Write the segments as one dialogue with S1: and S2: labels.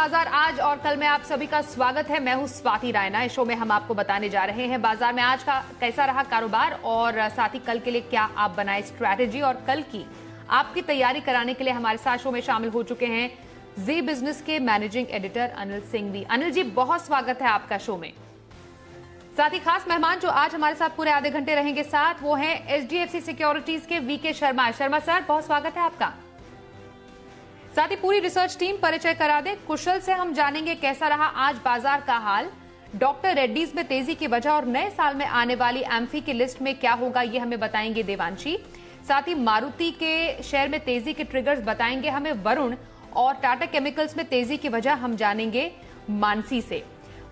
S1: बाजार आज और कल में आप सभी का स्वागत है। मैं हूं स्वाति रायना। इस शो में हम आपको बताने जा रहे हैं बाजार में आज का कैसा रहा कारोबार और साथ ही कल के लिए क्या आप बनाए स्ट्रैटेजी और कल की आपकी तैयारी कराने के लिए हमारे साथ शो में शामिल हो चुके हैं जी बिजनेस के मैनेजिंग एडिटर अनिल सिंघवी। अनिल जी, बहुत स्वागत है आपका शो में। साथ ही खास मेहमान जो आज हमारे साथ पूरे आधे घंटे रहेंगे साथ, वो हैं एचडीएफसी सिक्योरिटीज के वीके शर्मा। शर्मा सर, बहुत स्वागत है आपका। साथ ही पूरी रिसर्च टीम परिचय करा दे। कुशल से हम जानेंगे कैसा रहा आज बाजार का हाल, डॉक्टर रेड्डीज में तेजी की वजह और नए साल में आने वाली एम्फी की लिस्ट में क्या होगा ये हमें बताएंगे देवांशी। साथ ही मारुति के शेयर में तेजी के ट्रिगर्स बताएंगे हमें वरुण, और टाटा केमिकल्स में तेजी की वजह हम जानेंगे मानसी से।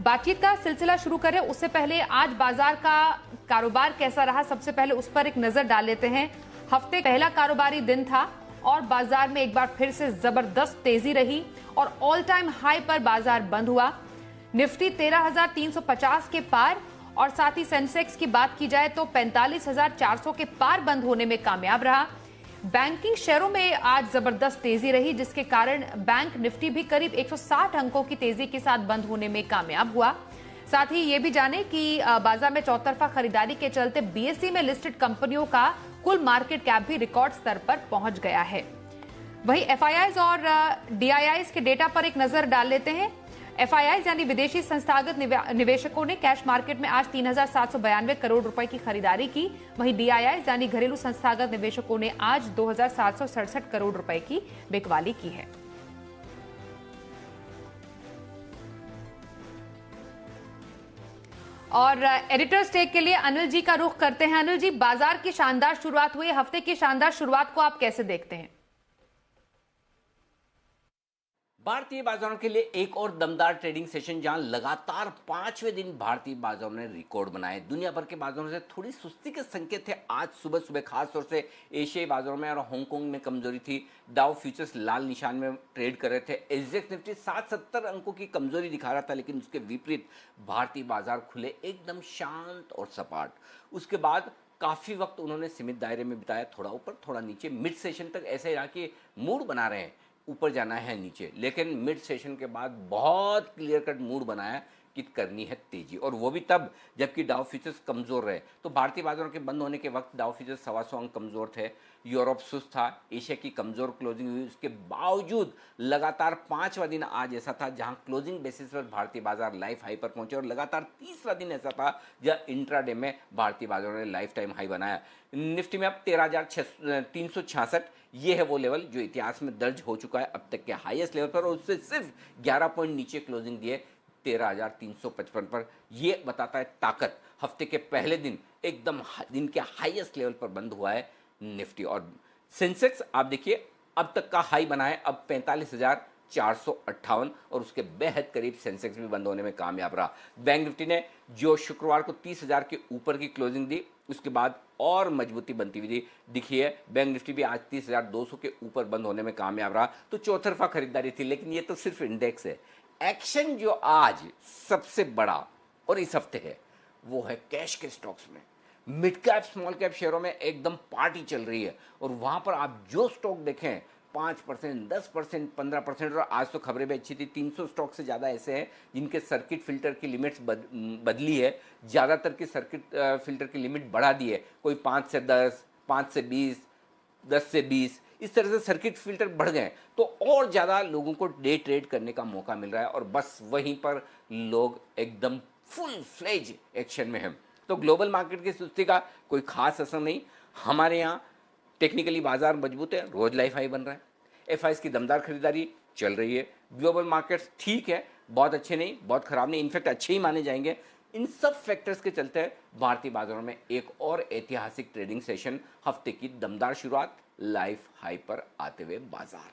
S1: बातचीत का सिलसिला शुरू करें उससे पहले आज बाजार का कारोबार कैसा रहा, सबसे पहले उस पर एक नजर डाल लेते हैं। हफ्ते पहला कारोबारी दिन था और बाजार में एक बार फिर से जबरदस्त तेजी रही और ऑल टाइम हाई पर बाजार बंद हुआ। निफ्टी 13,350 के पार और साथ ही सेंसेक्स की बात की जाए तो 45,400 के पार बंद होने में कामयाब रहा। बैंकिंग शेयरों में आज जबरदस्त तेजी रही जिसके कारण बैंक निफ्टी भी करीब 160 अंकों की तेजी के साथ बंद होने में कामयाब हुआ। साथ ही ये भी जाने कि बाजार में चौतरफा खरीदारी के चलते बीएसई में लिस्टेड कंपनियों का कुल मार्केट कैप भी रिकॉर्ड स्तर पर पहुंच गया है। वहीं एफआईआईज और डीआईआईज के डेटा पर एक नजर डाल लेते हैं। एफआईआईज यानी विदेशी संस्थागत निवेशकों ने कैश मार्केट में आज 3,792 करोड़ रुपए की खरीदारी की। वहीं डीआईआईज यानी घरेलू संस्थागत निवेशकों ने आज 2,767 करोड़ रुपए की बिकवाली की है। और एडिटर्स टेक के लिए अनिल जी का रुख करते हैं। अनिल जी, बाजार की शानदार शुरुआत हुई, हफ्ते की शानदार शुरुआत को आप कैसे देखते हैं?
S2: भारतीय बाजारों के लिए एक और दमदार ट्रेडिंग सेशन जहां लगातार पांचवें दिन भारतीय बाजारों ने रिकॉर्ड बनाए। दुनिया भर के बाजारों से थोड़ी सुस्ती के संकेत थे आज सुबह सुबह, खासतौर से एशियाई बाजारों में और हांगकांग में कमजोरी थी। डाउ फ्यूचर्स लाल निशान में ट्रेड कर रहे थे। एसजेएक्स निफ्टी 770 अंकों की कमजोरी दिखा रहा था, लेकिन उसके विपरीत भारतीय बाजार खुले एकदम शांत और सपाट। उसके बाद काफी वक्त उन्होंने सीमित दायरे में बिताया, थोड़ा ऊपर थोड़ा नीचे। मिड सेशन तक ऐसे ही रहा कि मूड बना रहे हैं ऊपर जाना है नीचे, लेकिन मिड सेशन के बाद बहुत क्लियर कट मूड बनाया कि करनी है तेजी, और वो भी तब जबकि डाउ फ्यूचर्स कमजोर रहे। तो भारतीय बाजारों के बंद होने के वक्त डाउ फ्यूचर्स 125 अंक कमजोर थे, यूरोप सुस्त था, एशिया की कमजोर क्लोजिंग हुई। उसके बावजूद लगातार पांचवा दिन आज ऐसा था जहां क्लोजिंग बेसिस पर भारतीय बाजार लाइफ हाई पर पहुंचे, और लगातार तीसरा दिन ऐसा था जहां इंट्राडे में भारतीय बाजारों ने लाइफ टाइम हाई बनाया। निफ्टी में अब 13,366 ये है वो लेवल जो इतिहास में दर्ज हो चुका है अब तक के हाईएस्ट लेवल पर, और उससे सिर्फ 11 पॉइंट नीचे क्लोजिंग दिए 13,355 पर। ये बताता है ताकत। हफ्ते के पहले दिन एकदम दिन के हाईएस्ट लेवल पर बंद हुआ है निफ्टी। और सेंसेक्स आप देखिए अब तक का हाई बना है अब 45,458, और उसके बेहद करीब सेंसेक्स भी बंद होने में कामयाब रहा। बैंक निफ्टी ने जो शुक्रवार को 30,000 के ऊपर की क्लोजिंग दी, उसके बाद और मजबूती बनती हुई दिखी है। बैंक निफ्टी भी आज 30,200 के ऊपर बंद होने में कामयाब रहा। तो चौतरफा खरीदारी थी, लेकिन ये तो सिर्फ इंडेक्स है। एक्शन जो आज सबसे बड़ा और इस हफ्ते है वो है कैश के स्टॉक्स में। मिड कैप स्मॉल कैप शेयरों में एकदम पार्टी चल रही है, और वहां पर आप जो स्टॉक देखें 5%, 10%, 15%, और आज तो खबरें भी अच्छी थी। 300 स्टॉक से ज़्यादा ऐसे हैं जिनके सर्किट फिल्टर की लिमिट्स बदली है। ज़्यादातर की सर्किट फिल्टर की लिमिट बढ़ा दी है। कोई 5 से 10, 5 से 20, 10 से 20, इस तरह से सर्किट फिल्टर बढ़ गए, तो और ज़्यादा लोगों को डे ट्रेड करने का मौका मिल रहा है, और बस वहीं पर लोग एकदम फुल फ्लेज एक्शन में हैं। तो ग्लोबल मार्केट की सुस्ती का कोई खास असर नहीं। हमारे यहाँ टेक्निकली बाजार मजबूत है, रोज लाइफ हाई बन रहा है। एफआईएस की दमदार खरीदारी चल रही है। ग्लोबल मार्केट्स ठीक है, बहुत अच्छे नहीं, बहुत खराब नहीं, इनफैक्ट अच्छे ही माने जाएंगे। इन सब फैक्टर्स के चलते भारतीय बाजारों में एक और ऐतिहासिक ट्रेडिंग सेशन, हफ्ते की दमदार शुरुआत, लाइफ हाई पर आते हुए बाजार।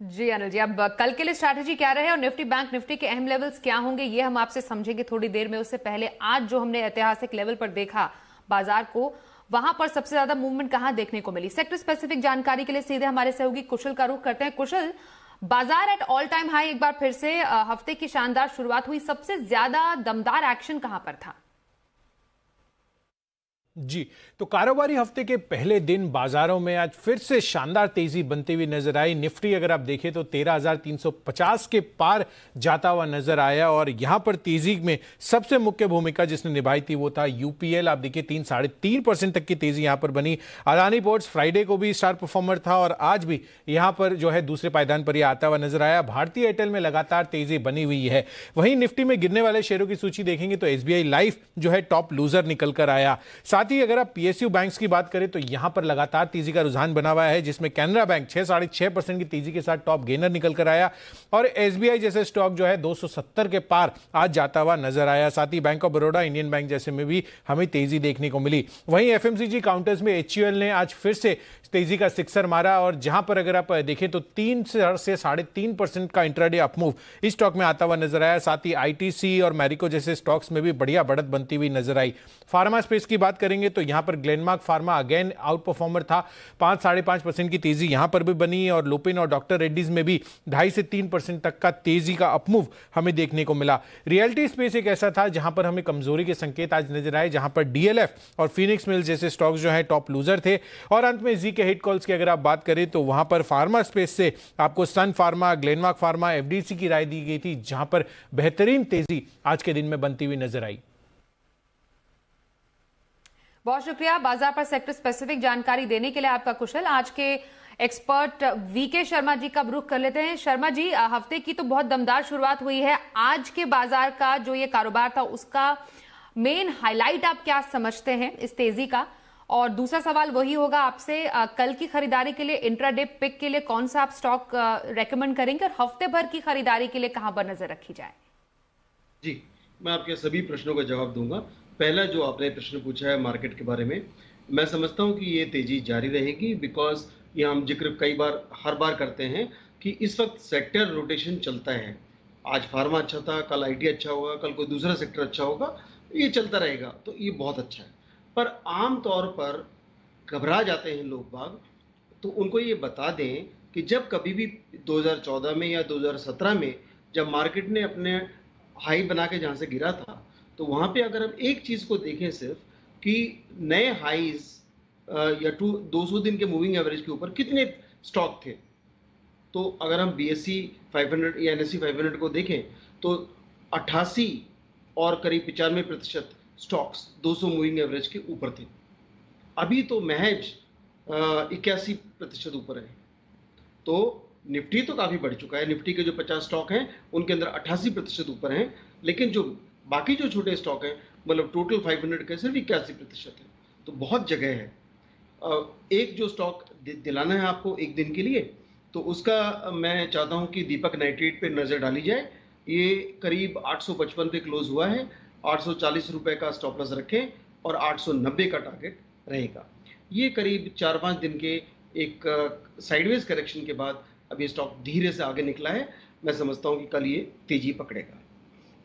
S1: जी अनिल जी, अब कल के लिए स्ट्रैटेजी क्या रहे और निफ्टी बैंक निफ्टी के अहम लेवल्स क्या होंगे ये हम आपसे समझेंगे थोड़ी देर में। उससे पहले आज जो हमने ऐतिहासिक लेवल पर देखा बाजार को, वहां पर सबसे ज्यादा मूवमेंट कहां देखने को मिली? सेक्टर स्पेसिफिक जानकारी के लिए सीधे हमारे सहयोगी कुशल का रुख करते हैं। कुशल, बाजार एट ऑल टाइम हाई एक बार फिर से हफ्ते की शानदार शुरुआत हुई, सबसे ज्यादा दमदार एक्शन कहां पर था?
S3: जी, तो कारोबारी हफ्ते के पहले दिन बाजारों में आज फिर से शानदार तेजी बनती हुई नजर आई। निफ्टी अगर आप देखें तो 13,350 के पार जाता हुआ नजर आया और यहां पर तेजी में सबसे मुख्य भूमिका जिसने निभाई थी वो था यूपीएल। आप देखिए 3-3.5% तक की तेजी यहां पर बनी। अदानी पोर्ट्स फ्राइडे को भी स्टार परफॉर्मर था और आज भी यहां पर जो है दूसरे पायदान पर यह आता हुआ नजर आया। भारतीय एयरटेल में लगातार तेजी बनी हुई है। वहीं निफ्टी में गिरने वाले शेयरों की सूची देखेंगे तो एसबीआई लाइफ जो है टॉप लूजर निकल कर आया। साथ ही अगर आप पीएसयू बैंक्स की बात करें तो यहां पर लगातार तेजी का रुझान बना हुआ है, जिसमें कैनरा बैंक 6-6.5% की तेजी के साथ टॉप गेनर निकल कर आया और एसबीआई जैसे स्टॉक जो है 270 के पार आज जाता हुआ नजर आया। साथ ही Bank of Baroda, Indian Bank जैसे में भी हमें तेजी देखने को मिली। वहीं एफएमसीजी काउंटर्स में एचयूएल ने आज फिर से तेजी का सिक्सर मारा और जहां पर अगर आप देखें तो 3 से 3.5% का इंट्राडे अपमूव इस स्टॉक में आता हुआ नजर आया। साथ ही आईटीसी और मैरिको जैसे स्टॉक्स में भी बढ़िया बढ़त बनती हुई नजर आई। फार्मा स्पेस की बात करेंगे तो यहां पर Glenmark pharma again out performer था। 5-5.5% की तेजी यहां पर भी बनी और लुपिन और डॉक्टर रेड्डीज में भी 2.5 से 3% तक का तेजी का अपमूव हमें देखने को मिला। रियल्टी स्पेस एक ऐसा था जहां पर हमें कमजोरी के संकेत आज नजर आए, जहां पर डीएलएफ और फिनिक्स मिल्स जैसे स्टॉक्स जो है टॉप लूजर थे। और अंत में जी के हिट कॉल्स की अगर आप बात करें तो वहां पर फार्मा स्पेस से आपको सन फार्मा, ग्लेनमार्क फार्मा, एफडीसी की राय दी गई थी, जहां पर बेहतरीन तेजी आज के दिन में बनती हुई नजर आई।
S1: बहुत शुक्रिया बाजार पर सेक्टर स्पेसिफिक जानकारी देने के लिए आपका कुशल। आज के एक्सपर्ट वीके शर्मा जी का रुख कर लेते हैं। शर्मा जी, हफ्ते की तो बहुत दमदार शुरुआत हुई है। आज के बाजार का जो ये कारोबार था उसका मेन हाईलाइट आप क्या समझते हैं इस तेजी का? और दूसरा सवाल वही होगा आपसे, कल की खरीदारी के लिए इंट्राडे पिक के लिए कौन सा आप स्टॉक रेकमेंड करेंगे और हफ्ते भर की खरीदारी के लिए कहां पर नजर रखी जाए?
S4: जी, मैं आपके सभी प्रश्नों का जवाब दूंगा। पहला जो आपने प्रश्न पूछा है मार्केट के बारे में, मैं समझता हूं कि ये तेजी जारी रहेगी बिकॉज ये हम जिक्र हर बार करते हैं कि इस वक्त सेक्टर रोटेशन चलता है। आज फार्मा अच्छा था, कल आईटी अच्छा होगा, कल कोई दूसरा सेक्टर अच्छा होगा, ये चलता रहेगा, तो ये बहुत अच्छा है। पर आम तौर पर घबरा जाते हैं लोग बाग, तो उनको ये बता दें कि जब कभी भी 2014 में या 2017 में जब मार्केट ने अपने हाई बना के जहाँ से गिरा था, तो वहाँ पे अगर हम एक चीज़ को देखें सिर्फ कि नए हाईज या 200 दिन के मूविंग एवरेज के ऊपर कितने स्टॉक थे, तो अगर हम BSE 500 या NSE 500 को देखें तो 88 और करीब 95% स्टॉक्स 200 मूविंग एवरेज के ऊपर थे। अभी तो महज 81% ऊपर है। तो निफ्टी तो काफ़ी बढ़ चुका है। निफ्टी के जो 50 स्टॉक हैं उनके अंदर 88% ऊपर हैं, लेकिन जो बाकी जो छोटे स्टॉक हैं, मतलब टोटल 500 के सिर्फ 81% है। तो बहुत जगह है। एक जो स्टॉक दिलाना है आपको एक दिन के लिए, तो उसका मैं चाहता हूं कि दीपक नाइट्रेट पे नज़र डाली जाए। ये करीब 855 पे क्लोज हुआ है। 840 रुपए का स्टॉप लॉस रखें और 890 का टारगेट रहेगा। ये करीब 4-5 दिन के एक साइडवेज करेक्शन के बाद अब ये स्टॉक धीरे से आगे निकला है। मैं समझता हूँ कि कल ये तेजी पकड़ेगा।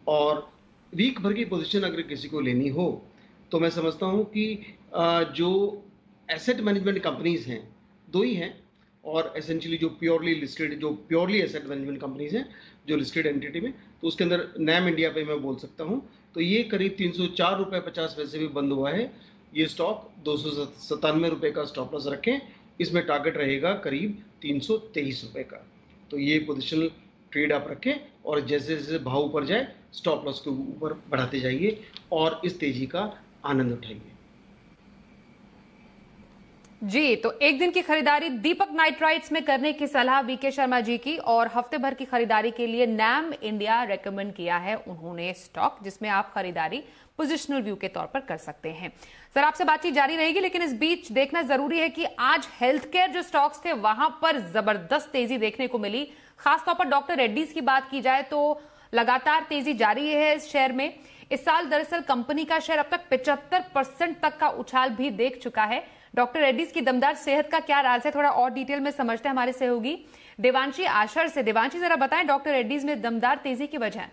S4: और वीक भर की पोजीशन अगर किसी को लेनी हो तो मैं समझता हूँ कि जो एसेट मैनेजमेंट कंपनीज हैं, 2 ही हैं, और एसेंशियली जो प्योरली एसेट मैनेजमेंट कंपनीज हैं जो लिस्टेड एंटिटी में, तो उसके अंदर नैम इंडिया पे मैं बोल सकता हूँ। तो ये करीब 304 रुपये 50 पैसे भी बंद हुआ है। ये स्टॉक 297 रुपये का स्टॉप लॉस रखें, इसमें टारगेट रहेगा करीब 323 रुपये का। तो ये पोजिशनल ट्रेड आप रखें और जैसे जैसे भाव ऊपर जाए स्टॉप लॉस के ऊपर बढ़ाते जाइए और इस तेजी का आनंद उठाइए।
S1: जी, तो एक दिन की खरीदारी दीपक नाइट्राइट्स में करने की सलाह वीके शर्मा जी की, और हफ्ते भर की खरीदारी के लिए नैम इंडिया रेकमेंड किया है उन्होंने स्टॉक, जिसमें आप खरीदारी पोजिशनल व्यू के तौर पर कर सकते हैं। सर, आपसे बातचीत जारी रहेगी, लेकिन इस बीच देखना जरूरी है कि आज हेल्थ केयर जो स्टॉक्स थे वहां पर जबरदस्त तेजी देखने को मिली। खासतौर पर डॉक्टर रेड्डीज की बात की जाए तो लगातार तेजी जारी है इस शेयर में। इस साल दरअसल कंपनी का शेयर अब तक 75% तक का उछाल भी देख चुका है। डॉक्टर रेड्डीज की दमदार सेहत का क्या राज है, थोड़ा और डिटेल में समझते हैं हमारे सहयोगी देवांशी आशर से। देवांशी, जरा बताएं डॉक्टर रेड्डीज में दमदार तेजी की वजह।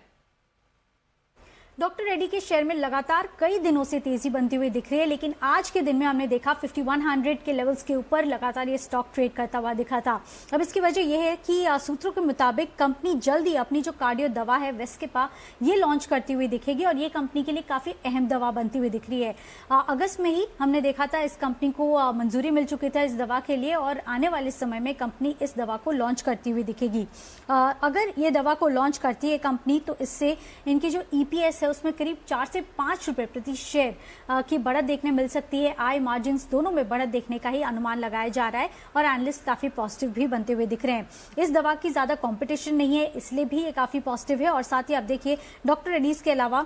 S5: डॉक्टर रेड्डी के शेयर में लगातार कई दिनों से तेजी बनती हुई दिख रही है, लेकिन आज के दिन में हमने देखा 5100 के लेवल्स के ऊपर लगातार ये स्टॉक ट्रेड करता हुआ दिखा था। अब इसकी वजह यह है कि सूत्रों के मुताबिक कंपनी जल्द ही अपनी जो कार्डियो दवा है वेस्केपा ये लॉन्च करती हुई दिखेगी और ये कंपनी के लिए काफी अहम दवा बनती हुई दिख रही है। अगस्त में ही हमने देखा था इस कंपनी को मंजूरी मिल चुकी था इस दवा के लिए और आने वाले समय में कंपनी इस दवा को लॉन्च करती हुई दिखेगी। अगर ये दवा को लॉन्च करती है कंपनी तो इससे इनकी जो ईपीएस है उसमें करीब 4 से 5 रुपए प्रति शेयर की बढ़त देखने मिल सकती है। आई मार्जिन दोनों में बढ़त देखने का ही अनुमान लगाया जा रहा है और एनालिस्ट काफी पॉजिटिव भी बनते हुए दिख रहे हैं। इस दवा की ज्यादा कंपटीशन नहीं है इसलिए भी ये काफी पॉजिटिव है। और साथ ही आप देखिए डॉक्टर रेड्डीज के अलावा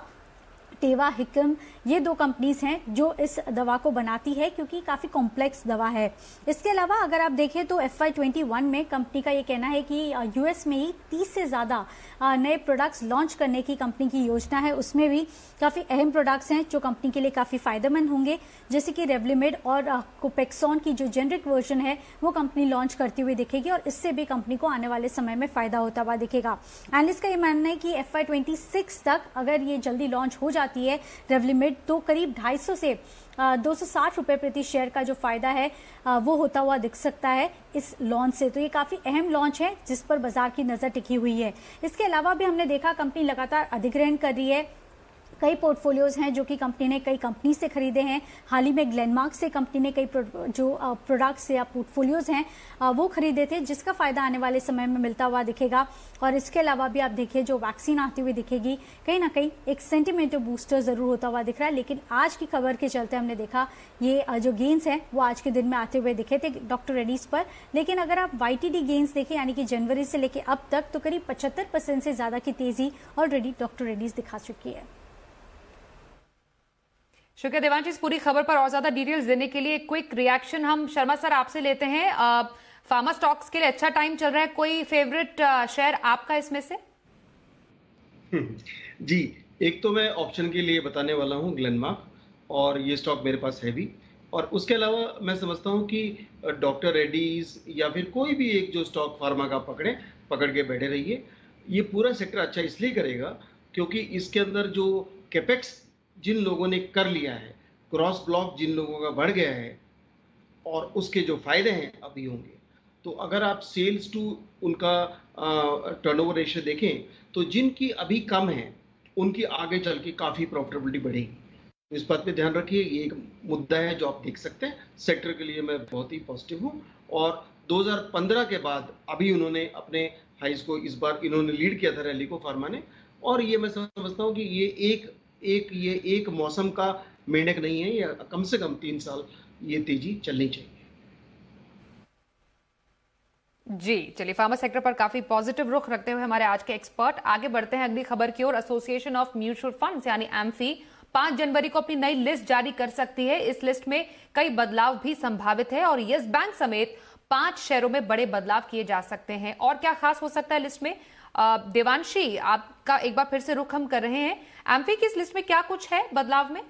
S5: टेवा हिकम ये 2 कंपनीज हैं जो इस दवा को बनाती है क्योंकि काफी कॉम्प्लेक्स दवा है। इसके अलावा अगर आप देखें तो FY21 में कंपनी का ये कहना है कि यूएस में ही 30 से ज्यादा नए प्रोडक्ट्स लॉन्च करने की कंपनी की योजना है। उसमें भी काफी अहम प्रोडक्ट्स हैं जो कंपनी के लिए काफी फायदेमंद होंगे, जैसे कि रेवलिमिड और कोपेक्सॉन की जो जेनरिक वर्जन है वो कंपनी लॉन्च करती हुई दिखेगी और इससे भी कंपनी को आने वाले समय में फायदा होता हुआ दिखेगा। एनालिस्ट का ये मानना है कि FY26 तक अगर ये जल्दी लॉन्च हो जाती है रेवलिमिड तो करीब 250 से 260 रुपए प्रति शेयर का जो फायदा है वो होता हुआ दिख सकता है इस लॉन्च से। तो ये काफी अहम लॉन्च है जिस पर बाजार की नजर टिकी हुई है। इसके अलावा भी हमने देखा कंपनी लगातार अधिग्रहण कर रही है। कई पोर्टफोलियोज हैं जो कि कंपनी ने कई कंपनी से खरीदे हैं। हाल ही में ग्लेनमार्क से कंपनी ने कई जो प्रोडक्ट्स या पोर्टफोलियोज हैं वो खरीदे थे जिसका फायदा आने वाले समय में मिलता हुआ दिखेगा। और इसके अलावा भी आप देखिए जो वैक्सीन आती हुई दिखेगी कहीं ना कहीं एक सेंटिमेंटल बूस्टर जरूर होता हुआ दिख रहा है। लेकिन आज की खबर के चलते हमने देखा ये जो गेन्स हैं वो आज के दिन में आते हुए दिखे थे डॉक्टर रेड्डीज पर। लेकिन अगर आप YTD गेन्स देखें यानी कि जनवरी से लेकर अब तक तो करीब 75% से ज्यादा की तेजी ऑलरेडी डॉक्टर रेड्डीज दिखा चुकी है।
S1: शुक्रिया देवांशी इस पूरी खबर पर और ज्यादा डिटेल्स देने के लिए। क्विक रिएक्शन हम शर्मा सर आपसे लेते हैं। फार्मा स्टॉक्स के लिए अच्छा टाइम चल रहा है, कोई फेवरेट शेयर आपका इसमें से?
S4: जी, एक तो मैं ऑप्शन के लिए बताने वाला हूं ग्लेनमार्क और ये स्टॉक मेरे पास है भी। और उसके अलावा मैं समझता हूं कि डॉक्टर रेड्डीज या फिर कोई भी एक जो स्टॉक फार्मा का पकड़ के बैठे रहिए। ये पूरा सेक्टर अच्छा इसलिए करेगा क्योंकि इसके अंदर जो कैपेक्स जिन लोगों ने कर लिया है, क्रॉस ब्लॉक जिन लोगों का बढ़ गया है और उसके जो फायदे हैं अभी होंगे। तो अगर आप सेल्स टू उनका टर्नओवर रेशियो देखें तो जिनकी अभी कम है उनकी आगे चल के काफ़ी प्रॉफिटेबिलिटी बढ़ेगी। इस बात पे ध्यान रखिए, ये एक मुद्दा है जो आप देख सकते हैं। सेक्टर के लिए मैं बहुत ही पॉजिटिव हूँ और 2015 के बाद अभी उन्होंने अपने हाइज को इस बार इन्होंने लीड किया था रैली को फार्मा ने। और ये मैं समझता हूँ कि ये एक मौसम का मेंढक नहीं है, या कम से कम 3 साल ये तेजी चलनी चाहिए।
S1: जी चलिए, फार्मा सेक्टर पर काफी पॉजिटिव रुख रखते हुए हमारे आज के एक्सपर्ट आगे बढ़ते हैं अगली खबर की ओर। एसोसिएशन ऑफ म्यूचुअल फंड्स यानी एम्फी 5 जनवरी को अपनी नई लिस्ट जारी कर सकती है। इस लिस्ट में कई बदलाव भी संभावित है और यस बैंक समेत 5 शेयरों में बड़े बदलाव किए जा सकते हैं। और क्या खास हो सकता है लिस्ट में? देवांशी आपका एक बार फिर से रुख हम कर रहे हैं, एम्फी की इस लिस्ट में क्या कुछ है बदलाव में?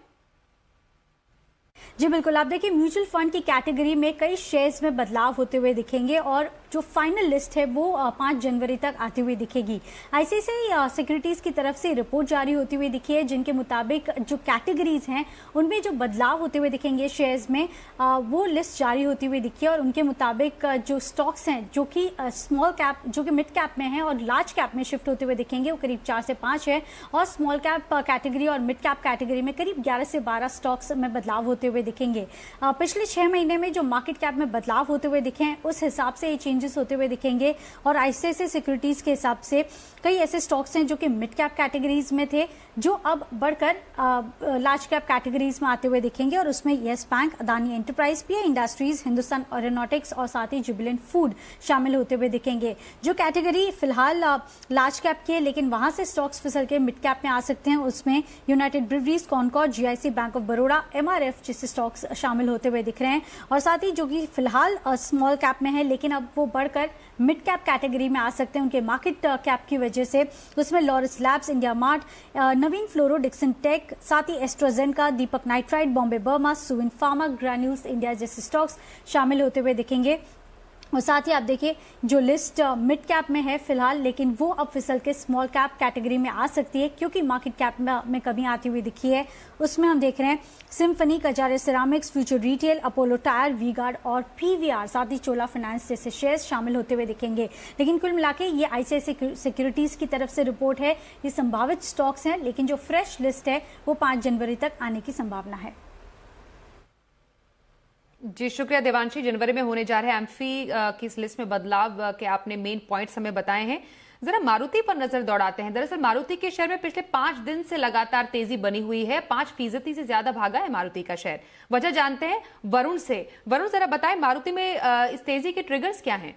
S5: जी बिल्कुल, आप देखिए म्यूचुअल फंड की कैटेगरी में कई शेयर्स में बदलाव होते हुए दिखेंगे और जो फाइनल लिस्ट है वो 5 जनवरी तक आती हुई दिखेगी। ICICI सिक्योरिटीज की तरफ से रिपोर्ट जारी होती हुई दिखी है जिनके मुताबिक जो कैटेगरीज हैं उनमें जो बदलाव होते हुए दिखेंगे शेयर्स में वो लिस्ट जारी होती हुई दिखी है। और उनके मुताबिक जो स्टॉक्स हैं जो कि स्मॉल कैप जो कि मिड कैप में है और लार्ज कैप में शिफ्ट होते हुए दिखेंगे वो करीब 4 से 5 है और स्मॉल कैप कैटेगरी और मिड कैप कैटेगरी में करीब 11 से 12 स्टॉक्स में बदलाव होते हुए दिखेंगे। पिछले 6 महीने में जो मार्केट कैप में बदलाव होते हुए दिखे हैं उस हिसाब से ये चेंजेस होते हुए दिखेंगे। और ICICI सिक्योरिटीज के हिसाब से कई ऐसे स्टॉक्स हैं जो कि मिड कैप कैटेगरीज में थे जो अब बढ़कर लार्ज कैप कैटेगरीज में आते हुए दिखेंगे और उसमें yes bank, Adani enterprise, PI industries, Hindustan aeronautics और साथ ही जुबिलेंट फूड शामिल होते हुए दिखेंगे। जो कैटेगरी फिलहाल लार्ज कैप की है लेकिन वहां से स्टॉक्स फिसल के मिड कैप में आ सकते हैं उसमें United Breweries, Concord, GIC, Bank of Baroda, MRF जैसे स्टॉक्स शामिल होते हुए दिख रहे हैं। और साथ ही जो कि फिलहाल स्मॉल कैप में है लेकिन अब वो बढ़कर मिड कैप कैटेगरी में आ सकते हैं उनके मार्केट कैप की वजह से, उसमें Laurus Labs, India Mart, Navin Fluoro, Dixon Tech, साथ ही AstraZeneca, Deepak Nitrite, Bombay Burmah, Suven Pharma, Granules India जैसे स्टॉक्स शामिल होते हुए दिखेंगे। और साथ ही आप देखिए जो लिस्ट मिड कैप में है फिलहाल, लेकिन वो अब फिसल के स्मॉल कैप कैटेगरी में आ सकती है क्योंकि मार्केट कैप में कमी आती हुई दिखी है। उसमें हम देख रहे हैं symphony, Kajaria ceramics, future retail, Apollo tyre, V-Guard और पीवीआर, साथ ही चोला फाइनेंस जैसे शेयर्स शामिल होते हुए दिखेंगे। लेकिन कुल मिलाकर ये आईसीआईसीआई सिक्योरिटीज की तरफ से रिपोर्ट है, ये संभावित स्टॉक्स हैं, लेकिन जो फ्रेश लिस्ट है वो 5 जनवरी तक आने की संभावना है।
S1: जी शुक्रिया देवांशी। जनवरी में होने जा रहे एम्फी की इस लिस्ट में बदलाव के आपने मेन पॉइंट्स हमें बताए हैं। जरा मारुति पर नजर दौड़ाते हैं। दरअसल मारुति के शेयर में पिछले 5 दिन से लगातार तेजी बनी हुई है, 5% से ज्यादा भागा है मारुति का शेयर। वजह जानते हैं वरुण से। वरुण जरा बताएं मारुति में इस तेजी के ट्रिगर्स क्या हैं?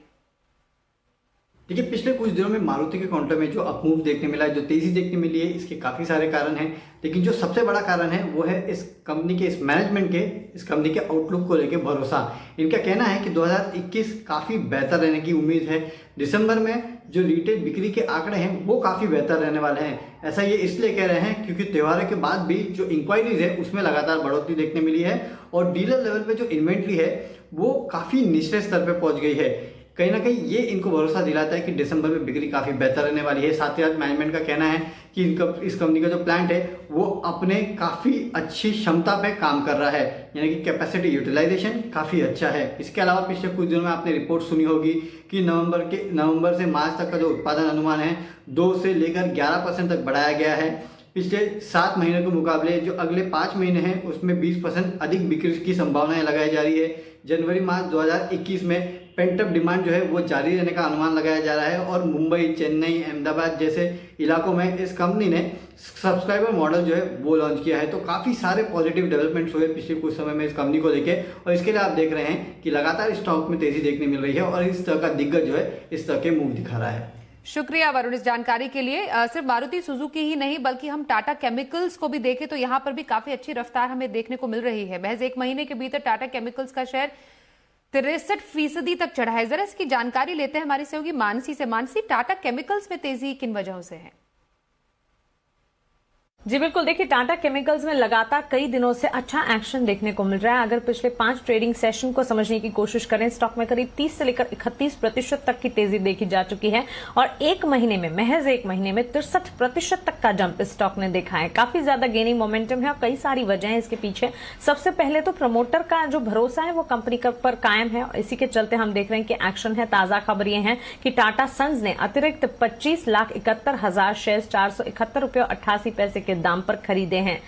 S6: देखिए, पिछले कुछ दिनों में मारुति के काउंटर में जो अपमूव देखने मिला है, जो तेजी देखने मिली है, इसके काफ़ी सारे कारण हैं। लेकिन जो सबसे बड़ा कारण है वो है इस कंपनी के, इस मैनेजमेंट के, इस कंपनी के आउटलुक को लेकर भरोसा। इनका कहना है कि 2021 काफ़ी बेहतर रहने की उम्मीद है। दिसंबर में जो रिटेल बिक्री के आंकड़े हैं वो काफ़ी बेहतर रहने वाले हैं। ऐसा ये इसलिए कह रहे हैं क्योंकि त्योहारों के बाद भी जो इंक्वायरीज है उसमें लगातार बढ़ोतरी देखने मिली है और डीलर लेवल पे जो इन्वेंट्री है वो काफ़ी निचले स्तर पर पहुँच गई है। कहीं ना कहीं ये इनको भरोसा दिलाता है कि दिसंबर में बिक्री काफ़ी बेहतर रहने वाली है। साथ ही साथ मैनेजमेंट का कहना है कि इस कंपनी का जो प्लांट है वो अपने काफ़ी अच्छी क्षमता पे काम कर रहा है, यानी कि कैपेसिटी यूटिलाइजेशन काफ़ी अच्छा है। इसके अलावा पिछले कुछ दिनों में आपने रिपोर्ट सुनी होगी कि नवंबर से मार्च तक का जो उत्पादन अनुमान है 2 से लेकर 11% तक बढ़ाया गया है। पिछले 7 महीने के मुकाबले जो अगले 5 महीने हैं उसमें 20% अधिक बिक्री की संभावनाएं लगाई जा रही है। जनवरी मार्च 2021 में पेंटअप डिमांड जो है वो जारी रहने का अनुमान लगाया जा रहा है और मुंबई, चेन्नई, अहमदाबाद जैसे इलाकों में इस कंपनी ने सब्सक्राइबर मॉडल जो है वो लॉन्च किया है। तो काफ़ी सारे पॉजिटिव डेवलपमेंट्स हुए पिछले कुछ समय में इस कंपनी को लेके और इसके लिए आप देख रहे हैं कि लगातार स्टॉक में तेजी देखने मिल रही है और इस तरह का दिग्गज जो है इस तरह के मूव दिखा रहा है।
S1: शुक्रिया वरुण इस जानकारी के लिए। सिर्फ मारुति सुजुकी ही नहीं बल्कि हम टाटा केमिकल्स को भी देखें तो यहां पर भी काफी अच्छी रफ्तार हमें देखने को मिल रही है। महज 1 महीने के भीतर टाटा केमिकल्स का शेयर 63% तक चढ़ा है। जरा इसकी जानकारी लेते हैं हमारी सहयोगी मानसी से। मानसी, टाटा केमिकल्स में तेजी किन वजहों से है?
S7: जी बिल्कुल, देखिए टाटा केमिकल्स में लगातार कई दिनों से अच्छा एक्शन देखने को मिल रहा है। अगर पिछले 5 ट्रेडिंग सेशन को समझने की कोशिश करें, स्टॉक में करीब 30 से लेकर 31% तक की तेजी देखी जा चुकी है और महज एक महीने में 63% तक का जंप इस स्टॉक ने देखा है। काफी ज्यादा गेनिंग मोमेंटम है और कई सारी वजह है इसके पीछे। सबसे पहले तो प्रमोटर का जो भरोसा है वो कंपनी पर कायम है और इसी के चलते हम देख रहे हैं कि एक्शन है। ताजा खबर ये है कि टाटा सन्स ने अतिरिक्त 25,71,000 शेयर 471 रुपये 88 पैसे के दाम पर खरीदे हैं।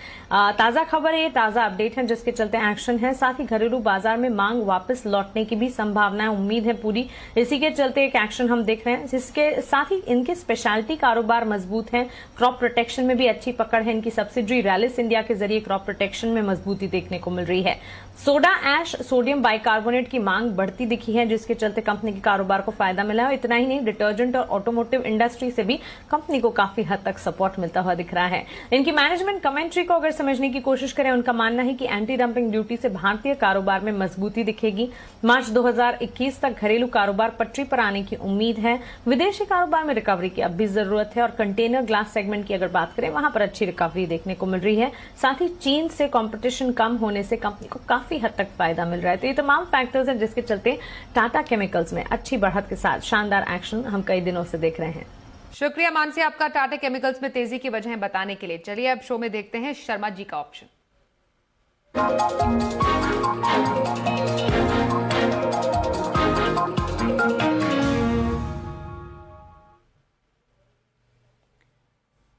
S7: ताजा खबर है, ताजा अपडेट है जिसके चलते एक्शन है। साथ ही घरेलू बाजार में मांग वापस लौटने की भी संभावना है, उम्मीद है पूरी। इसी के चलते एक एक्शन हम देख रहे हैं। जिसके साथ ही इनके स्पेशलिटी कारोबार मजबूत है। क्रॉप प्रोटेक्शन में भी अच्छी पकड़ है। इनकी सब्सिडरी रैलिस इंडिया के जरिए क्रॉप प्रोटेक्शन में मजबूती देखने को मिल रही है। सोडा ऐश सोडियम बाइकार्बोनेट की मांग बढ़ती दिखी है जिसके चलते कंपनी के कारोबार को फायदा मिला है। इतना ही नहीं, डिटर्जेंट और ऑटोमोटिव इंडस्ट्री से भी कंपनी को काफी हद तक सपोर्ट मिलता हुआ दिख रहा है। इनकी मैनेजमेंट कमेंट्री को अगर समझने की कोशिश करें, उनका मानना है कि एंटी डंपिंग ड्यूटी से भारतीय कारोबार में मजबूती दिखेगी। मार्च 2021 तक घरेलू कारोबार पटरी पर आने की उम्मीद है। विदेशी कारोबार में रिकवरी की अब भी जरूरत है और कंटेनर ग्लास सेगमेंट की अगर बात करें, वहां पर अच्छी रिकवरी देखने को मिल रही है। साथ ही चीन से कॉम्पिटिशन कम होने से कंपनी को काफी हद तक फायदा मिल रहा है। तो ये तमाम फैक्टर्स हैं जिसके चलते टाटा केमिकल्स में अच्छी बढ़त के साथ शानदार एक्शन हम कई दिनों से देख रहे हैं।
S1: शुक्रिया मानसी आपका टाटा केमिकल्स में तेजी की वजह बताने के लिए। चलिए अब शो में देखते हैं शर्मा जी का ऑप्शन।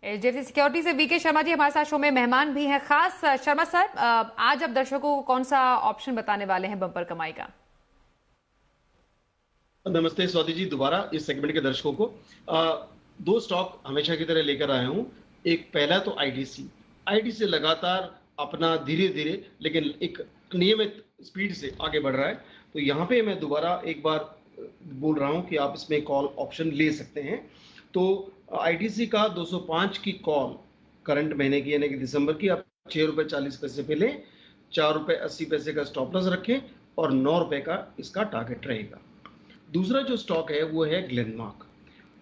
S1: एचडीएफसी सिक्योरिटी से वीके शर्मा जी हमारे साथ शो में मेहमान भी हैं खास। शर्मा सर, आज आप दर्शकों को कौन सा ऑप्शन बताने वाले हैं बम्पर कमाई का?
S4: नमस्ते स्वाति जी, दोबारा इस सेगमेंट के दर्शकों को 2 स्टॉक हमेशा की तरह लेकर आया हूं। एक पहला तो आईटीसी लगातार अपना धीरे धीरे लेकिन एक नियमित स्पीड से आगे बढ़ रहा है। तो यहाँ पे मैं दोबारा एक बार बोल रहा हूँ कि आप इसमें कॉल ऑप्शन ले सकते हैं। तो आईटीसी का 205 की कॉल करंट महीने की यानी कि दिसंबर की आप 6 रुपये 40 पैसे पे लें, 4 रुपये 80 पैसे का स्टॉप लॉस रखें और 9 रुपये का इसका टारगेट रहेगा। दूसरा जो स्टॉक है वो है ग्लेनमार्क।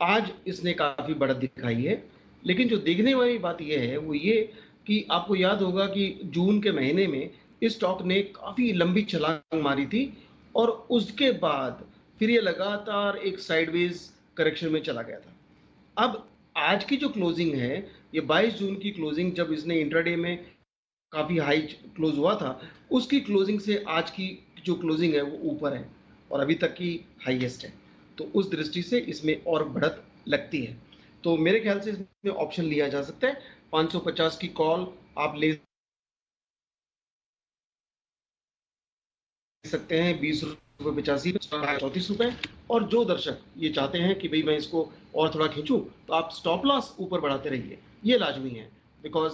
S4: आज इसने काफ़ी बढ़त दिखाई है, लेकिन जो देखने वाली बात यह है वो ये कि आपको याद होगा कि जून के महीने में इस स्टॉक ने काफ़ी लंबी छलांग मारी थी और उसके बाद फिर ये लगातार एक साइडवेज करेक्शन में चला गया था। अब आज की जो क्लोजिंग है, ये 22 जून की क्लोजिंग, जब इसने इंट्राडे में काफ़ी हाई क्लोज हुआ था, उसकी क्लोजिंग से आज की जो क्लोजिंग है वो ऊपर है और अभी तक की हाईएस्ट है। तो उस दृष्टि से इसमें और बढ़त लगती है। तो मेरे ख्याल से इसमें ऑप्शन लिया जा सकता है। 550 की कॉल आप ले सकते हैं, 20 रुपये 85 34 रुपये। और जो दर्शक ये चाहते हैं कि भाई मैं इसको और थोड़ा खींचूं, तो आप स्टॉप लॉस ऊपर बढ़ाते रहिए, ये लाजमी है। बिकॉज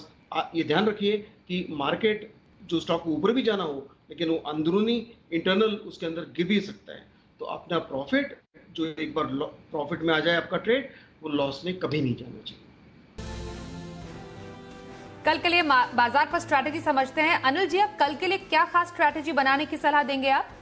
S4: ये ध्यान रखिए कि मार्केट जो स्टॉक को ऊपर भी जाना हो, लेकिन वो अंदरूनी इंटरनल उसके अंदर गिर भी सकता है। तो अपना प्रॉफिट, जो एक बार प्रॉफिट में आ जाए आपका ट्रेड, वो लॉस में कभी नहीं जाना चाहिए।
S1: कल के लिए बाजार पर स्ट्रैटेजी समझते हैं। अनिल जी, अब कल के लिए क्या खास स्ट्रैटेजी बनाने की सलाह देंगे आप?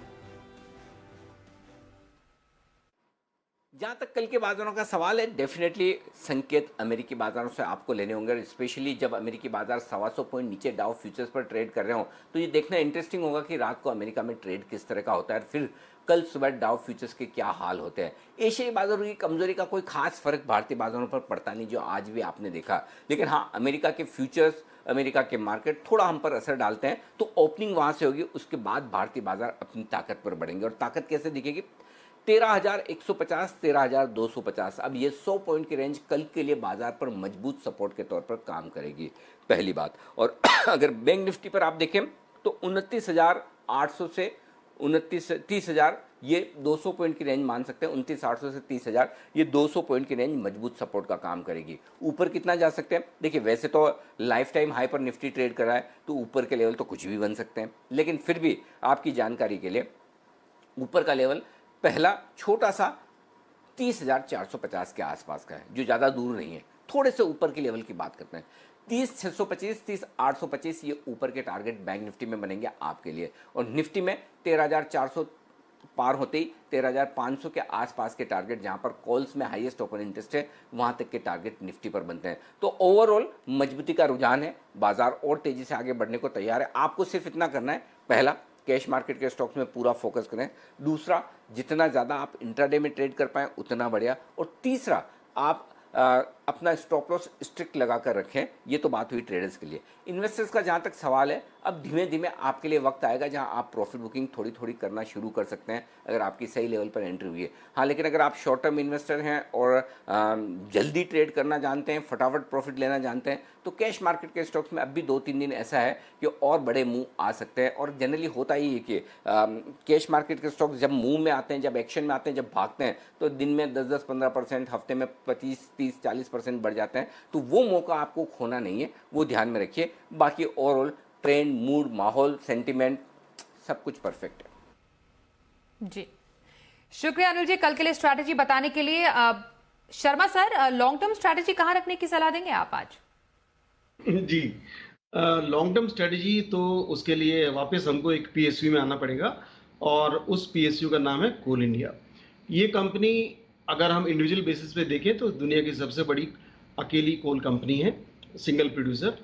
S2: जहां तक कल के बाजारों का सवाल है, डेफिनेटली संकेत अमेरिकी बाजारों से आपको लेने होंगे। स्पेशली जब अमेरिकी बाजार 125 पॉइंट नीचे डाउ फ्यूचर्स पर ट्रेड कर रहे हो, तो ये देखना इंटरेस्टिंग होगा कि रात को अमेरिका में ट्रेड किस तरह का होता है, फिर कल सुबह डाउ फ्यूचर्स के क्या हाल होते हैं। एशियाई बाजारों की कमजोरी का कोई खास फर्क भारतीय बाजारों पर पड़ता नहीं, जो आज भी आपने देखा। लेकिन हाँ, अमेरिका के फ्यूचर्स, अमेरिका के मार्केट थोड़ा हम पर असर डालते हैं। तो ओपनिंग वहां से होगी, उसके बाद भारतीय बाजार अपनी ताकत पर बढ़ेंगे। और ताकत कैसे दिखेगी? 13,150, 13,250। अब ये 100 पॉइंट की रेंज कल के लिए बाजार पर मजबूत सपोर्ट के तौर पर काम करेगी, पहली बात। और अगर बैंक निफ्टी पर आप देखें तो 29,800 से 30,000, ये 200 पॉइंट की रेंज मान सकते हैं। 29,800 से 30,000, ये 200 पॉइंट की रेंज मजबूत सपोर्ट का काम करेगी। ऊपर कितना जा सकते हैं? देखिए, वैसे तो लाइफ टाइम हाई पर निफ्टी ट्रेड कर रहा है, तो ऊपर के लेवल तो कुछ भी बन सकते हैं। लेकिन फिर भी आपकी जानकारी के लिए, ऊपर का लेवल पहला छोटा सा 30,450 के आसपास का है, जो ज़्यादा दूर नहीं है। थोड़े से ऊपर के लेवल की बात करते हैं, 30,625, 30,825, ये ऊपर के टारगेट बैंक निफ्टी में बनेंगे आपके लिए। और निफ्टी में 13,400 पार होते ही 13,500 के आसपास के टारगेट, जहां पर कॉल्स में हाईएस्ट ओपन इंटरेस्ट है, वहां तक के टारगेट निफ्टी पर बनते हैं। तो ओवरऑल मजबूती का रुझान है, बाजार और तेजी से आगे बढ़ने को तैयार है। आपको सिर्फ इतना करना है, पहला, कैश मार्केट के स्टॉक्स में पूरा फोकस करें। दूसरा, जितना ज़्यादा आप इंट्राडे में ट्रेड कर पाएँ उतना बढ़िया। और तीसरा, आप अपना स्टॉप लॉस स्ट्रिक्ट लगा कर रखें। ये तो बात हुई ट्रेडर्स के लिए। इन्वेस्टर्स का जहाँ तक सवाल है, अब धीमे धीमे आपके लिए वक्त आएगा जहाँ आप प्रॉफिट बुकिंग थोड़ी थोड़ी करना शुरू कर सकते हैं, अगर आपकी सही लेवल पर एंट्री हुई है। हाँ, लेकिन अगर आप शॉर्ट टर्म इन्वेस्टर हैं और जल्दी ट्रेड करना जानते हैं, फटाफट प्रॉफिट लेना जानते हैं, तो कैश मार्केट के स्टॉक्स में अब भी 2-3 दिन ऐसा है कि और बड़े मूव आ सकते हैं। और जनरली होता ही है कि कैश मार्केट के स्टॉक्स जब मूव में आते हैं, जब एक्शन में आते हैं, जब भागते हैं, तो दिन में 10-15%, हफ्ते में 25-30-40% बढ़ जाते हैं। तो वो मौका आपको खोना नहीं है, वो ध्यान में रखिए। बाकी ओवरऑल ट्रेंड, मूड, माहौल, सेंटिमेंट सब कुछ परफेक्ट है।
S1: जी, शुक्रिया अनिल जी, कल के लिए स्ट्रैटेजी बताने के लिए। Sharma sir, long term strategy कहां रखने की सलाह देंगे आप आज?
S4: जी, लॉन्ग टर्म स्ट्रेटजी तो उसके लिए वापस हमको एक पीएसयू में आना पड़ेगा, और उस पीएसयू का नाम है कोल इंडिया। ये कंपनी, अगर हम इंडिविजुअल बेसिस पे देखें, तो दुनिया की सबसे बड़ी अकेली कोल कंपनी है, सिंगल प्रोड्यूसर।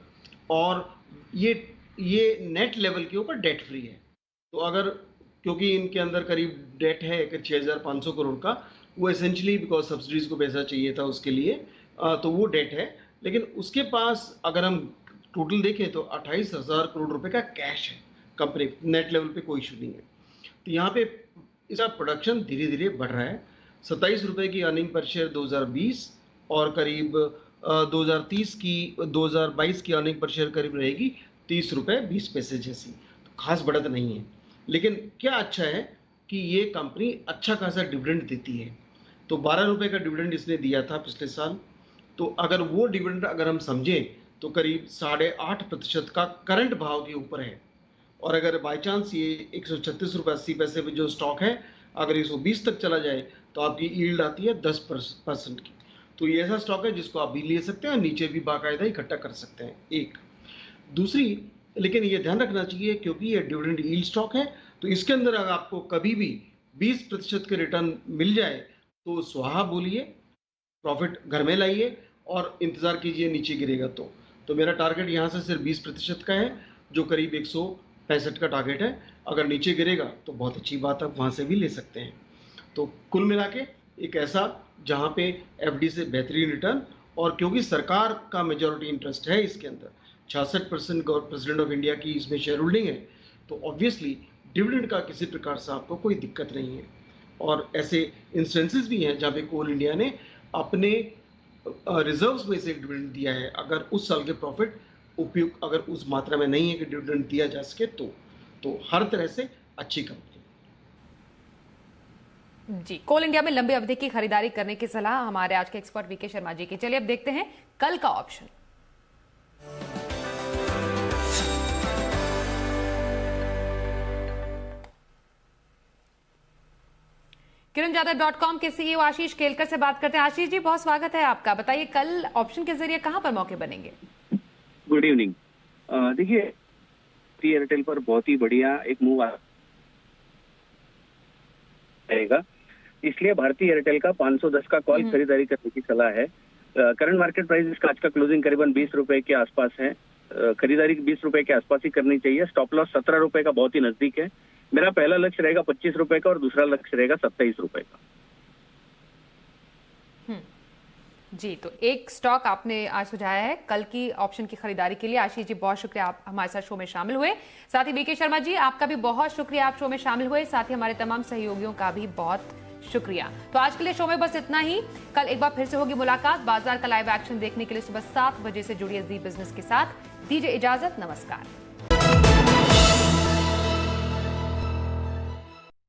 S4: और ये नेट लेवल के ऊपर डेट फ्री है। तो अगर, क्योंकि इनके अंदर करीब डेट है 6,500 करोड़ का, वो एसेंशली बिकॉज सब्सिडीज को पैसा चाहिए था उसके लिए, तो वो डेट है। लेकिन उसके पास अगर हम टोटल देखें तो 28,000 करोड़ रुपए का कैश है कंपनी, नेट लेवल पे कोई इशू नहीं है। तो यहाँ पे इसका प्रोडक्शन धीरे धीरे बढ़ रहा है। 27 रुपए की अर्निंग पर शेयर 2020, और करीब 2022 की अर्निंग पर शेयर करीब रहेगी 30 रुपये 20 पैसे जैसी। तो खास बढ़त नहीं है। लेकिन क्या अच्छा है कि ये कंपनी अच्छा खासा डिविडेंड देती है। तो 12 रुपये का डिविडेंड इसने दिया था पिछले साल। तो अगर वो डिविडेंड अगर हम समझें तो करीब 8.5% का करंट भाव के ऊपर है। और अगर बाय चांस ये 136 रुपये 80 पैसे पे जो स्टॉक है, अगर 120 तक चला जाए तो आपकी यील्ड आती है 10% की। तो ये ऐसा स्टॉक है जिसको आप भी ले सकते हैं और नीचे भी बाकायदा इकट्ठा कर सकते हैं। एक दूसरी, लेकिन ये ध्यान रखना चाहिए क्योंकि ये डिविडेंड यील्ड स्टॉक है, तो इसके अंदर अगर आपको कभी भी 20% के रिटर्न मिल जाए तो स्वाहा बोलिए, प्रॉफिट घर में लाइए और इंतजार कीजिए नीचे गिरेगा तो मेरा टारगेट यहाँ से सिर्फ 20% का है, जो करीब 165 का टारगेट है। अगर नीचे गिरेगा तो बहुत अच्छी बात है, वहाँ से भी ले सकते हैं। तो कुल मिला के एक ऐसा जहां पे एफडी से बेहतरीन रिटर्न, और क्योंकि सरकार का मेजॉरिटी इंटरेस्ट है इसके अंदर, 66% प्रेसिडेंट ऑफ इंडिया की इसमें शेयर होल्डिंग है, तो ऑब्वियसली डिविडेंड का किसी प्रकार से आपको कोई दिक्कत नहीं है। और ऐसे इंस्टेंसेस भी हैं जहाँ पे कोल इंडिया ने अपने रिजर्व्स में से डिविडेंड दिया है, अगर उस साल के प्रॉफिट उपयुक्त अगर उस मात्रा में नहीं है कि डिविडेंड दिया जा सके तो हर तरह से अच्छी कंपनी।
S1: जी, कोल इंडिया में लंबी अवधि की खरीदारी करने की सलाह हमारे आज के एक्सपर्ट वीके शर्मा जी की। चलिए अब देखते हैं कल का ऑप्शन। किरणजादव.com के सीईओ आशीष केलकर से बात करते हैं। आशीष जी, बहुत स्वागत है आपका। बताइए कल ऑप्शन के जरिए कहां पर मौके बनेंगे?
S8: Good evening. देखिए, एयरटेल पर बहुत ही बढ़िया एक मूव आएगा, इसलिए भारतीय एयरटेल का 510 का कॉल खरीदारी करने की सलाह है। करंट मार्केट प्राइस इसका आज का क्लोजिंग करीबन 20 रुपए के आसपास है। खरीदारी 20 रुपए के आसपास ही करनी चाहिए। स्टॉप लॉस 17 रुपए का बहुत ही नजदीक है। मेरा पहला लक्ष्य रहेगा 25 रुपए का और दूसरा लक्ष्य रहेगा 27 रुपए का।
S1: जी, तो एक स्टॉक आपने आज सुझाया है कल की ऑप्शन की खरीदारी के लिए। आशीष जी, बहुत शुक्रिया, आप हमारे साथ शो में शामिल हुए। साथ ही वीके शर्मा जी, आपका भी बहुत शुक्रिया, आप शो में शामिल हुए। साथ ही हमारे तमाम सहयोगियों का भी बहुत शुक्रिया। तो आज के लिए शो में बस इतना ही। कल एक बार फिर से होगी मुलाकात। बाजार का लाइव एक्शन देखने के लिए सुबह 7 बजे से जुड़िए जी बिजनेस के साथ। दीजिए इजाजत, नमस्कार।